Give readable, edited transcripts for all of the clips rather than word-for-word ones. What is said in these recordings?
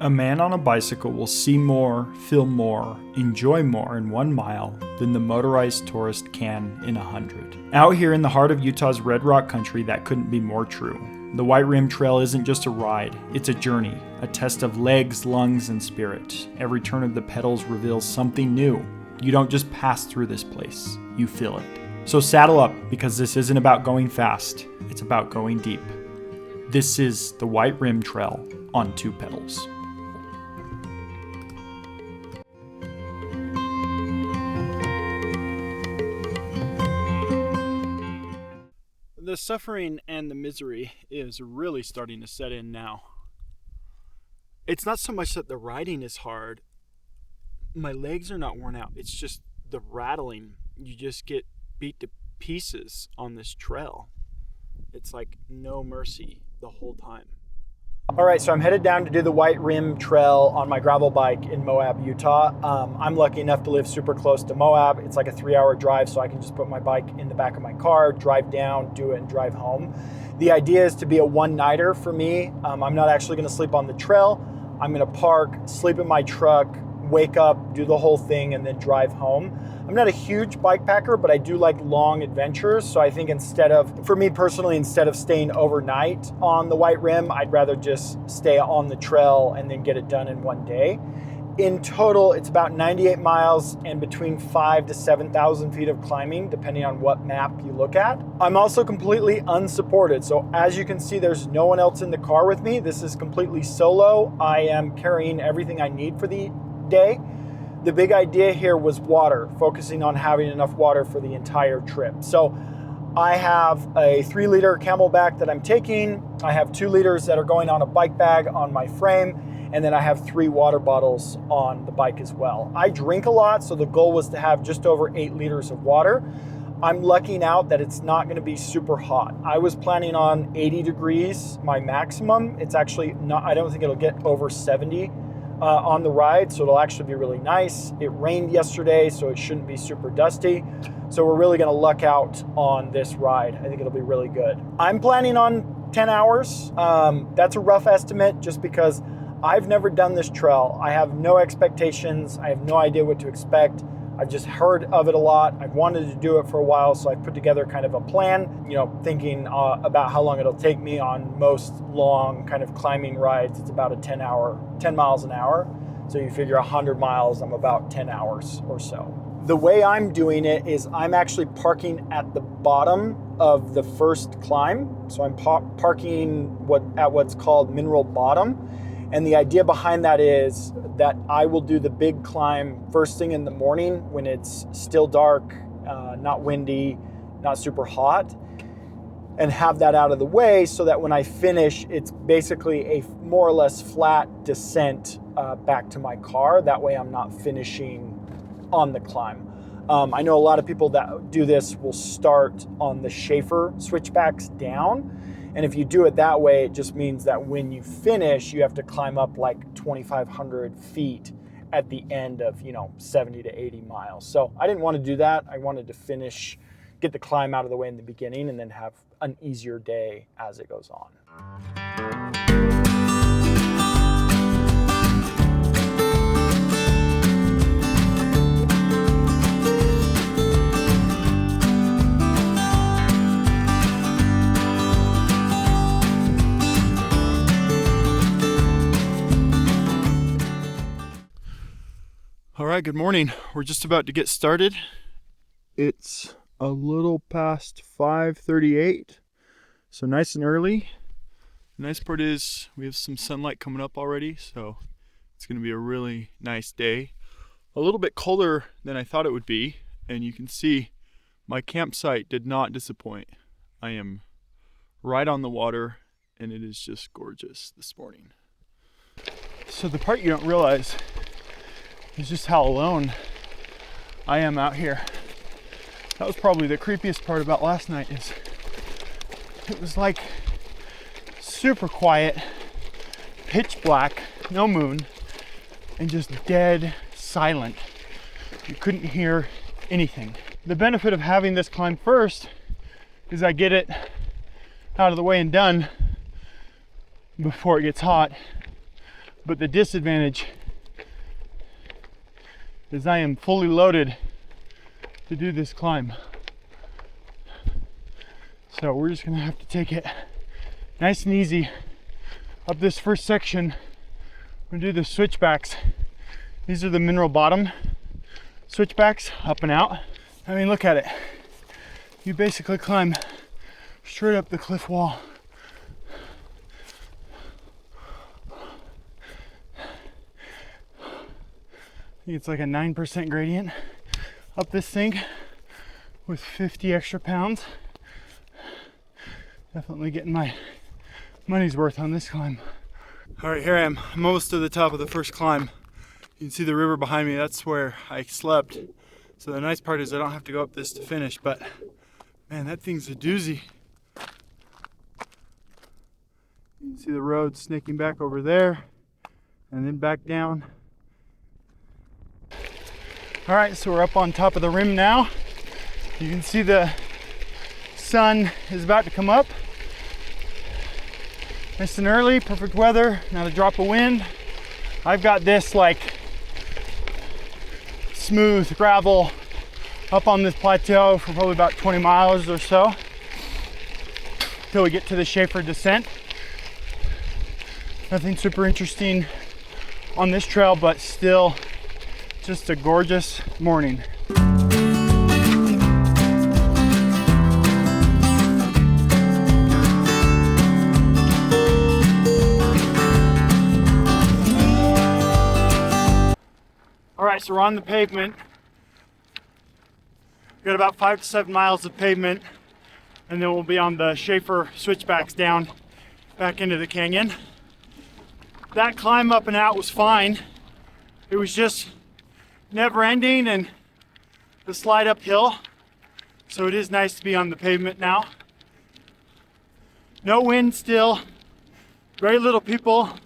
A man on a bicycle will see more, feel more, enjoy more in 1 mile than the motorized tourist can in 100. Out here in the heart of Utah's Red Rock country, that couldn't be more true. The White Rim Trail isn't just a ride, it's a journey, a test of legs, lungs, and spirit. Every turn of the pedals reveals something new. You don't just pass through this place, you feel it. So saddle up, because this isn't about going fast, it's about going deep. This is the White Rim Trail on 2 pedals. The suffering and the misery is really starting to set in now. It's not so much that the riding is hard. My legs are not worn out. It's just the rattling. You just get beat to pieces on this trail. It's like no mercy the whole time. All right, so I'm headed down to do the White Rim Trail on my gravel bike in Moab, Utah. I'm lucky enough to live super close to Moab. It's like a 3-hour drive, so I can just put my bike in the back of my car, drive down, do it, and drive home. The idea is to be a one-nighter for me. I'm not actually gonna sleep on the trail. I'm gonna park, sleep in my truck, wake up, do the whole thing, and then drive home. I'm not a huge bike packer, but I do like long adventures. So I think for me personally, instead of staying overnight on the White Rim, I'd rather just stay on the trail and then get it done in one day. In total, it's about 98 miles and between 5,000 to 7,000 feet of climbing, depending on what map you look at. I'm also completely unsupported. So as you can see, there's no one else in the car with me. This is completely solo. I am carrying everything I need for the day. The big idea here was water, focusing on having enough water for the entire trip. So I have a 3-liter Camelback that I'm taking. I have 2 liters that are going on a bike bag on my frame. And then I have 3 water bottles on the bike as well. I drink a lot, so the goal was to have just over 8 liters of water. I'm lucking out that it's not gonna be super hot. I was planning on 80 degrees, my maximum. It's actually not, I don't think it'll get over 70 on the ride, so it'll actually be really nice. It rained yesterday, so it shouldn't be super dusty. So we're really gonna luck out on this ride. I think it'll be really good. I'm planning on 10 hours. That's a rough estimate just because I've never done this trail. I have no expectations. I have no idea what to expect. I've just heard of it a lot. I've wanted to do it for a while, so I've put together kind of a plan, thinking about how long it'll take me. On most long kind of climbing rides, it's about a 10 miles an hour. So you figure 100 miles, I'm about 10 hours or so. The way I'm doing it is I'm actually parking at the bottom of the first climb. So I'm parking at what's called Mineral Bottom. And the idea behind that is that I will do the big climb first thing in the morning when it's still dark, not windy, not super hot, and have that out of the way so that when I finish, it's basically a more or less flat descent back to my car. That way I'm not finishing on the climb. I know a lot of people that do this will start on the Shafer Switchbacks down. And if you do it that way, it just means that when you finish, you have to climb up like 2,500 feet at the end of, 70 to 80 miles. So I didn't want to do that. I wanted to get the climb out of the way in the beginning and then have an easier day as it goes on. All right, good morning. We're just about to get started. It's a little past 5:38, so nice and early. The nice part is we have some sunlight coming up already, so it's gonna be a really nice day. A little bit colder than I thought it would be, and you can see my campsite did not disappoint. I am right on the water, and it is just gorgeous this morning. So the part you don't realize is just how alone I am out here. That was probably the creepiest part about last night. Is it was like super quiet, pitch black, no moon, and just dead silent. You couldn't hear anything. The benefit of having this climb first is I get it out of the way and done before it gets hot. But the disadvantage is I am fully loaded to do this climb. So we're just gonna have to take it nice and easy up this first section. We're gonna do the switchbacks. These are the mineral bottom switchbacks, up and out. I mean, look at it. You basically climb straight up the cliff wall. I think it's like a 9% gradient up this thing with 50 extra pounds. Definitely getting my money's worth on this climb. All right, here I am. I'm almost to the top of the first climb. You can see the river behind me. That's where I slept. So the nice part is I don't have to go up this to finish, but man, that thing's a doozy. You can see the road snaking back over there and then back down. All right, so we're up on top of the rim now. You can see the sun is about to come up. Nice and early, perfect weather, not a drop of wind. I've got this like smooth gravel up on this plateau for probably about 20 miles or so till we get to the Shafer descent. Nothing super interesting on this trail, but still just a gorgeous morning. All right, so we're on the pavement. We've got about 5 to 7 miles of pavement, and then we'll be on the Shafer Switchbacks down back into the canyon. That climb up and out was fine. It was just never ending and the slide uphill. So it is nice to be on the pavement now. No wind still, very little people.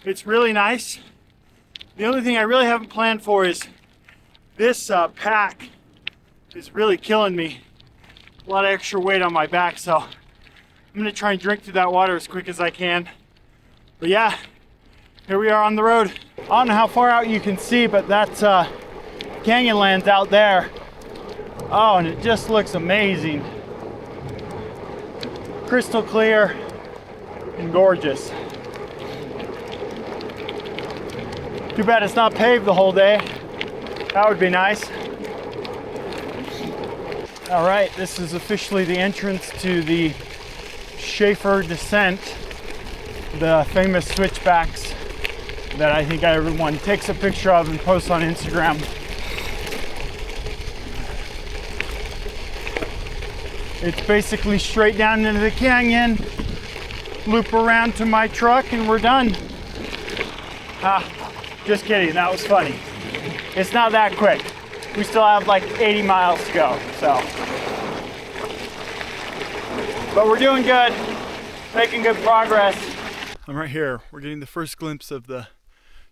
It's really nice. The only thing I really haven't planned for is this pack is really killing me. A lot of extra weight on my back, so I'm gonna try and drink through that water as quick as I can. But yeah, here we are on the road. I don't know how far out you can see, but that's Canyonlands out there. Oh, and it just looks amazing. Crystal clear and gorgeous. Too bad it's not paved the whole day. That would be nice. All right, this is officially the entrance to the Shafer descent, the famous switchbacks that I think everyone takes a picture of and posts on Instagram. It's basically straight down into the canyon, loop around to my truck, and we're done. Just kidding, that was funny. It's not that quick. We still have like 80 miles to go, so. But we're doing good, making good progress. I'm right here. We're getting the first glimpse of the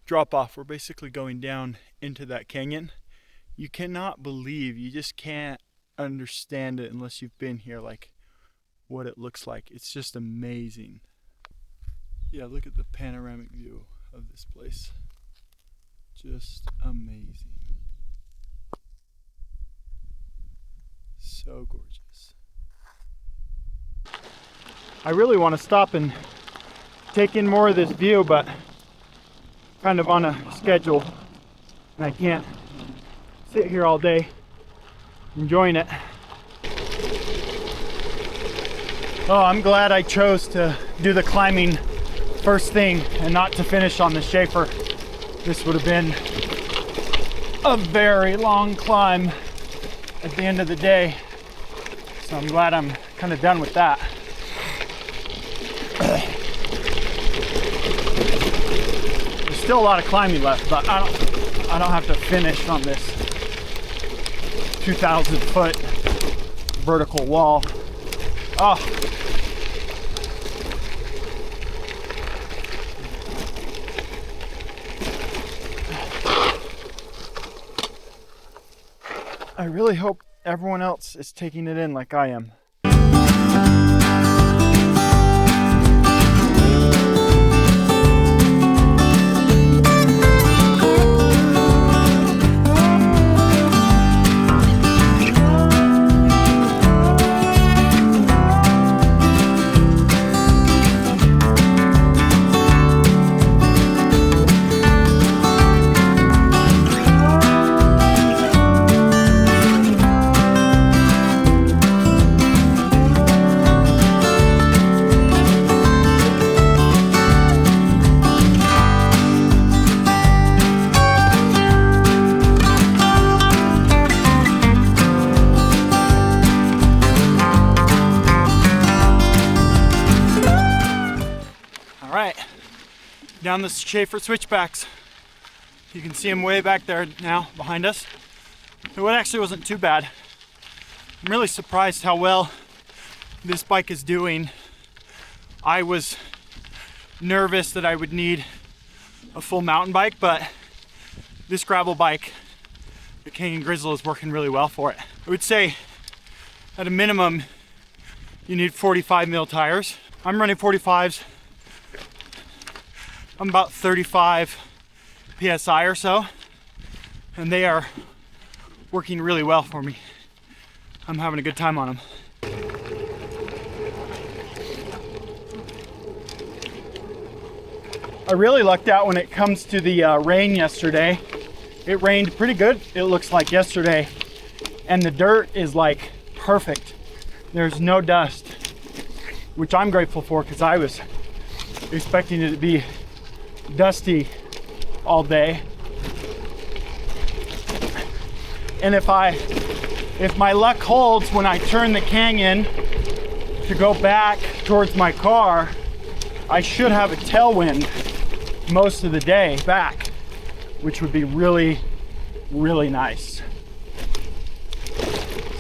drop off. We're basically going down into that canyon. You cannot believe, you just can't understand it unless you've been here, like what it looks like. It's just amazing. Yeah, look at the panoramic view of this place. Just amazing. So gorgeous. I really want to stop and take in more of this view, but kind of on a schedule, and I can't sit here all day enjoying it. Oh, I'm glad I chose to do the climbing first thing and not to finish on the Shafer. This would have been a very long climb at the end of the day. So I'm glad I'm kind of done with that. There's still a lot of climbing left, but I don't have to finish on this 2,000-foot vertical wall. Oh. I really hope everyone else is taking it in like I am. right, down the Shafer Switchbacks. You can see them way back there now behind us. It actually wasn't too bad. I'm really surprised how well this bike is doing. I was nervous that I would need a full mountain bike, but this gravel bike, the Canyon Grizzle, is working really well for it. I would say at a minimum, you need 45 mil tires. I'm running 45s. I'm about 35 PSI or so, and they are working really well for me. I'm having a good time on them. I really lucked out when it comes to the rain yesterday. It rained pretty good, it looks like, yesterday, and the dirt is like perfect. There's no dust, which I'm grateful for because I was expecting it to be dusty all day. And if my luck holds, when I turn the canyon to go back towards my car, I should have a tailwind most of the day back, which would be really, really nice.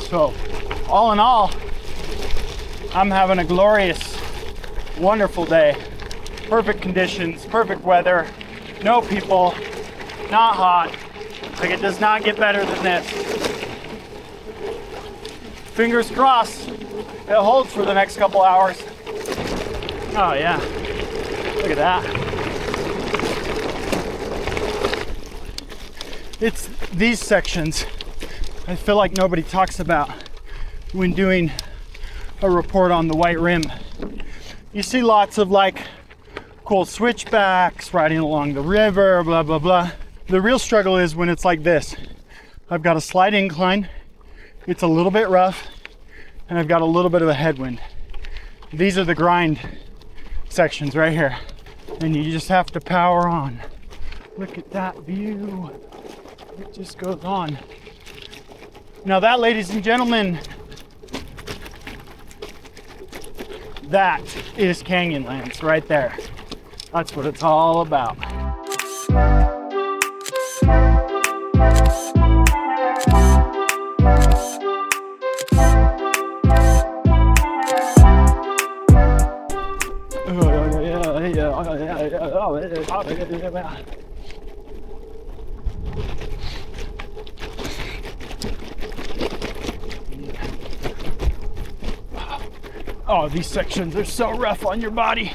So, all in all, I'm having a glorious, wonderful day. Perfect conditions, perfect weather, no people, not hot. Like, it does not get better than this. Fingers crossed it holds for the next couple hours. Oh yeah, look at that. It's these sections I feel like nobody talks about when doing a report on the white rim. You see lots of like cool switchbacks, riding along the river, blah, blah, blah. The real struggle is when it's like this. I've got a slight incline, it's a little bit rough, and I've got a little bit of a headwind. These are the grind sections right here, and you just have to power on. Look at that view. It just goes on. Now that, ladies and gentlemen, that is Canyonlands right there. That's what it's all about. Oh, these sections are so rough on your body.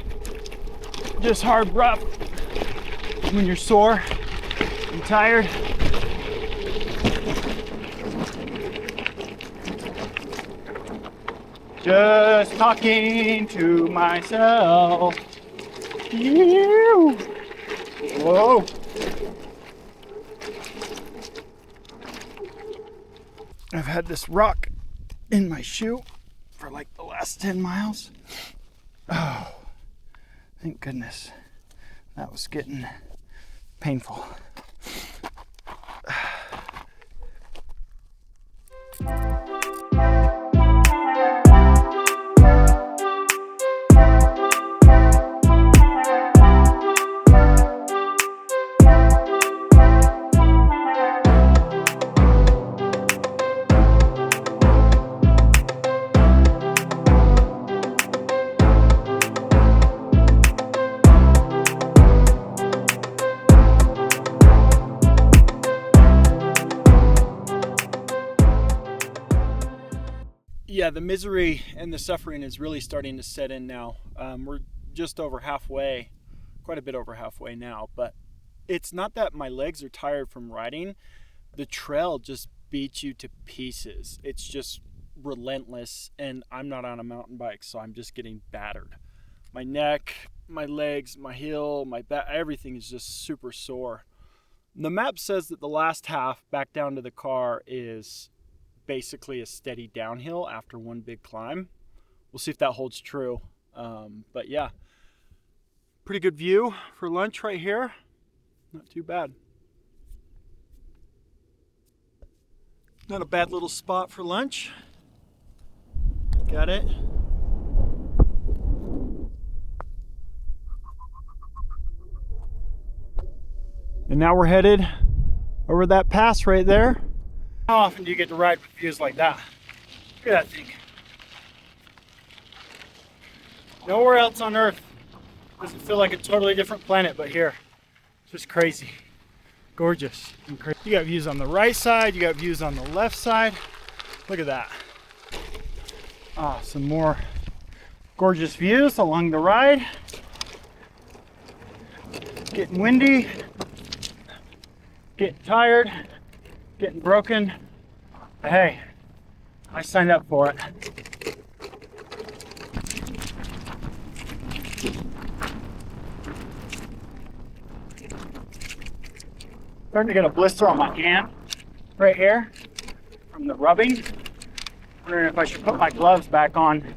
Just hard rough when you're sore and tired. Just talking to myself. Whoa. I've had this rock in my shoe for like the last 10 miles. Oh, thank goodness. That was getting painful. Yeah, the misery and the suffering is really starting to set in now. We're just over halfway, quite a bit over halfway now, but it's not that my legs are tired from riding. The trail just beats you to pieces. It's just relentless, and I'm not on a mountain bike, so I'm just getting battered. My neck, my legs, my heel, my back, everything is just super sore. The map says that the last half back down to the car is basically a steady downhill after one big climb. We'll see if that holds true. But yeah, pretty good view for lunch right here. Not too bad. Not a bad little spot for lunch. Got it. And now we're headed over that pass right there. How often do you get to ride with views like that? Look at that thing. Nowhere else on Earth does it feel like a totally different planet but here. It's just crazy. Gorgeous and crazy. You got views on the right side, you got views on the left side. Look at that. Ah, some more gorgeous views along the ride. Getting windy, getting tired, getting broken. But hey, I signed up for it. Starting to get a blister on my hand right here from the rubbing. Wondering if I should put my gloves back on.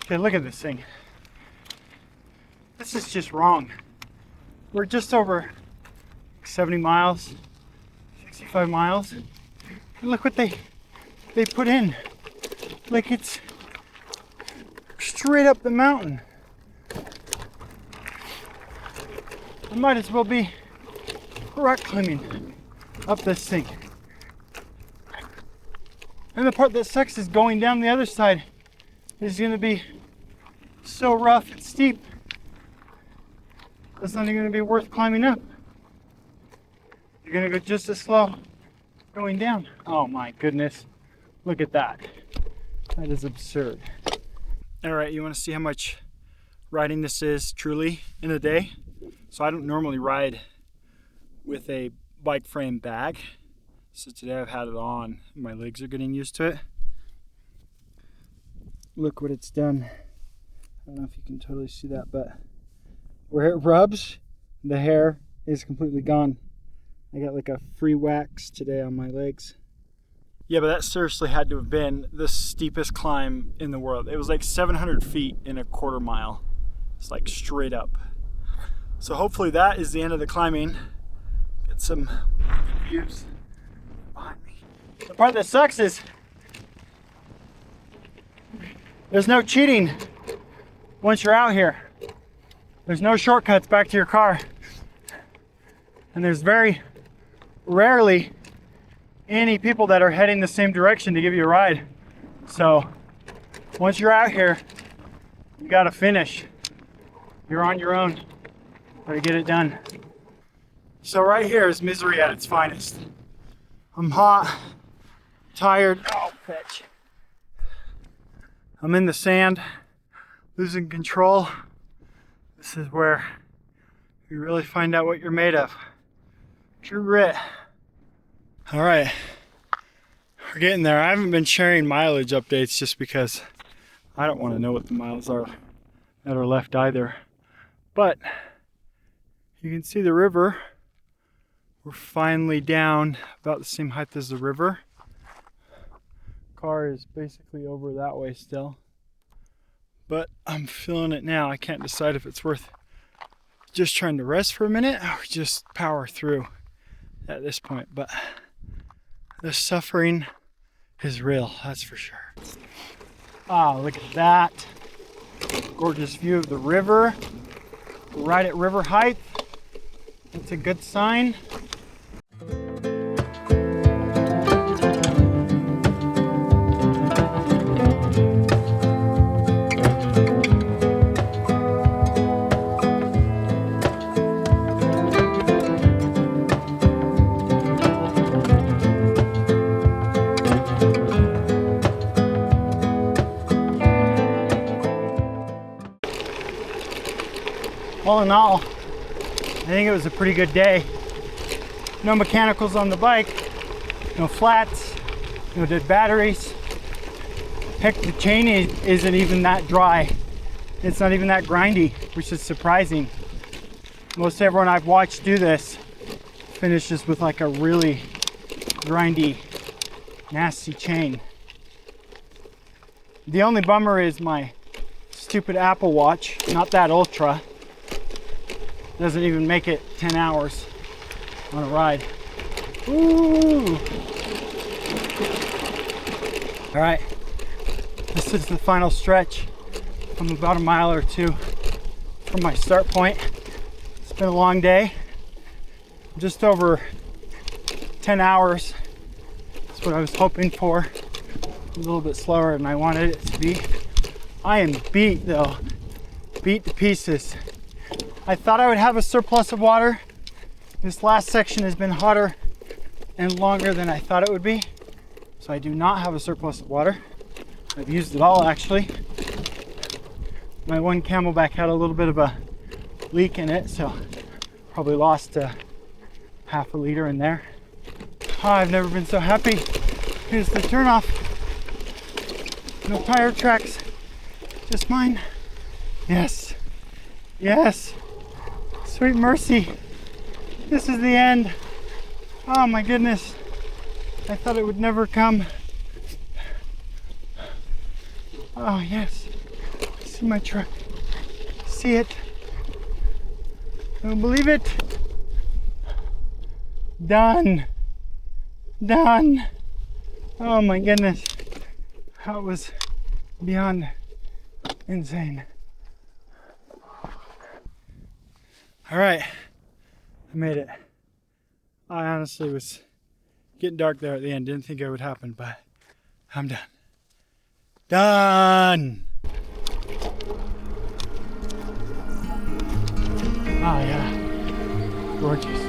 Okay, look at this thing. This is just wrong. We're just over 70 miles, 65 miles. And look what they put in. Like it's straight up the mountain. I might as well be rock climbing up this thing. And the part that sucks is going down the other side is gonna be so rough and steep. It's not even gonna be worth climbing up. You're gonna go just as slow going down. Oh my goodness. Look at that. That is absurd. All right, you wanna see how much riding this is truly in a day? So I don't normally ride with a bike frame bag. So today I've had it on. My legs are getting used to it. Look what it's done. I don't know if you can totally see that, but where it rubs, the hair is completely gone. I got like a free wax today on my legs. Yeah, but that seriously had to have been the steepest climb in the world. It was like 700 feet in a quarter mile. It's like straight up. So hopefully that is the end of the climbing. Get some views behind me. The part that sucks is there's no cheating once you're out here. There's no shortcuts back to your car. And there's very rarely any people that are heading the same direction to give you a ride. So once you're out here, you gotta finish. You're on your own. Gotta get it done. So right here is misery at its finest. I'm hot, tired. Oh, fetch. I'm in the sand, losing control. This is where you really find out what you're made of. True grit. All right, we're getting there. I haven't been sharing mileage updates just because I don't want to know what the miles are that are left either. But you can see the river. We're finally down about the same height as the river. Car is basically over that way still. But I'm feeling it now. I can't decide if it's worth just trying to rest for a minute or just power through at this point. But the suffering is real, that's for sure. Ah, look at that. Gorgeous view of the river. Right at river height. That's a good sign. All in all, I think it was a pretty good day. No mechanicals on the bike, no flats, no dead batteries. Heck, the chain isn't even that dry. It's not even that grindy, which is surprising. Most everyone I've watched do this finishes with like a really grindy, nasty chain. The only bummer is my stupid Apple Watch, not that Ultra. Doesn't even make it 10 hours on a ride. Ooh. All right, this is the final stretch. I'm about a mile or two from my start point. It's been a long day. Just over 10 hours. That's what I was hoping for. A little bit slower than I wanted it to be. I am beat though. Beat to pieces. I thought I would have a surplus of water. This last section has been hotter and longer than I thought it would be. So I do not have a surplus of water. I've used it all actually. My one Camelback had a little bit of a leak in it, so probably lost half a liter in there. Oh, I've never been so happy. Here's the turnoff. No tire tracks, just mine. Yes, yes, sweet mercy. This is the end. Oh my goodness. I thought it would never come. Oh yes, I see my truck. See it. I don't believe it. Done. Done. Oh my goodness. That was beyond insane. All right, I made it. I honestly was getting dark there at the end. Didn't think it would happen, but I'm done. Done. Oh yeah, gorgeous.